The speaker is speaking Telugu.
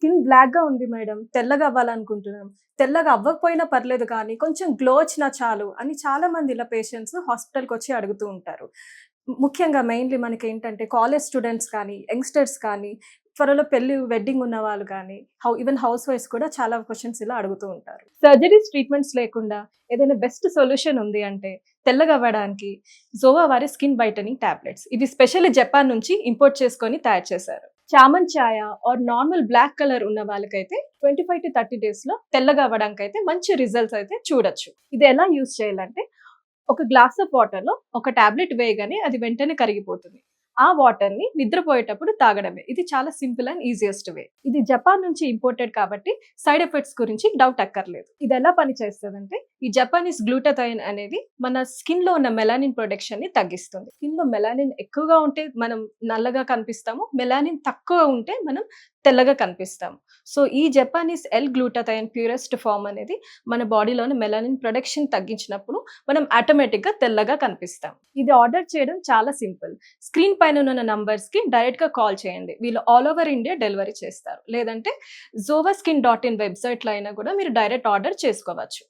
స్కిన్ బ్లాక్‌గా ఉంది మేడం. తెల్లగా అవ్వాలనుకుంటున్నాం. తెల్లగా అవ్వకపోయినా పర్లేదు కానీ కొంచెం గ్లో వచ్చినా చాలు అని చాలామంది ఇలా పేషెంట్స్ హాస్పిటల్‌కొచ్చి అడుగుతూ ఉంటారు. ముఖ్యంగా మెయిన్‌లీ మనకేంటంటే కాలేజ్ స్టూడెంట్స్ కానీ, యంగ్‌స్టర్స్ కానీ, త్వరలో పెళ్లి వెడ్డింగ్ ఉన్నవాళ్ళు కానీ, ఈవెన్ హౌస్ వైఫ్స్ కూడా చాలా క్వెషన్స్ ఇలా అడుగుతూ ఉంటారు. సర్జరీస్, ట్రీట్మెంట్స్ లేకుండా ఏదైనా బెస్ట్ సొల్యూషన్ ఉంది అంటే తెల్లగా అవ్వడానికి జోవా వారి స్కిన్ వైటనింగ్ టాబ్లెట్స్. ఇవి స్పెషల్లీ జపాన్ నుంచి ఇంపోర్ట్ చేసుకొని తయారు చేశారు. చామన్ ఛాయ ఆర్ నార్మల్ బ్లాక్ కలర్ ఉన్న వాళ్ళకైతే 25-30 డేస్‌లో తెల్లగా అవ్వడానికైతే మంచి రిజల్ట్స్ అయితే చూడొచ్చు. ఇది ఎలా యూజ్ చేయాలంటే ఒక గ్లాస్ ఆఫ్ వాటర్‌లో ఒక టాబ్లెట్ వేయగానే అది వెంటనే కరిగిపోతుంది. ఆ వాటర్‌ని నిద్రపోయేటప్పుడు తాగడమే. ఇది చాలా సింపుల్ అండ్ ఈజియెస్ట్ వే. ఇది జపాన్ నుంచి ఇంపోర్టెడ్ కాబట్టి సైడ్ ఎఫెక్ట్స్ గురించి డౌట్ అక్కర్లేదు. ఇది ఎలా పనిచేస్తదంటే ఈ జపానీస్ గ్లూటాథైన్ అనేది మన స్కిన్‌లో ఉన్న మెలానిన్ ప్రొడక్షన్‌ని తగ్గిస్తుంది. స్కిన్‌లో మెలానిన్ ఎక్కువగా ఉంటే మనం నల్లగా కనిపిస్తాము. మెలానిన్ తక్కువ ఉంటే మనం తెల్లగా కనిపిస్తాము. సో ఈ జపానీస్ గ్లూటాథైన్ ప్యూరెస్ట్ ఫార్మ్ అనేది మన బాడీలోని మెలానిన్ ప్రొడక్షన్ తగ్గించినప్పుడు మనం ఆటోమేటిక్‌గా తెల్లగా కనిపిస్తాం. ఇది ఆర్డర్ చేయడం చాలా సింపుల్. స్క్రీన్ పైన ఉన్న నంబర్స్‌కి డైరెక్ట్‌గా కాల్ చేయండి. వీళ్ళు ఆల్ ఓవర్ ఇండియా డెలివరీ చేస్తారు. లేదంటే zovaskin.in వెబ్‌సైట్‌లో అయినా కూడా మీరు డైరెక్ట్ ఆర్డర్ చేసుకోవచ్చు.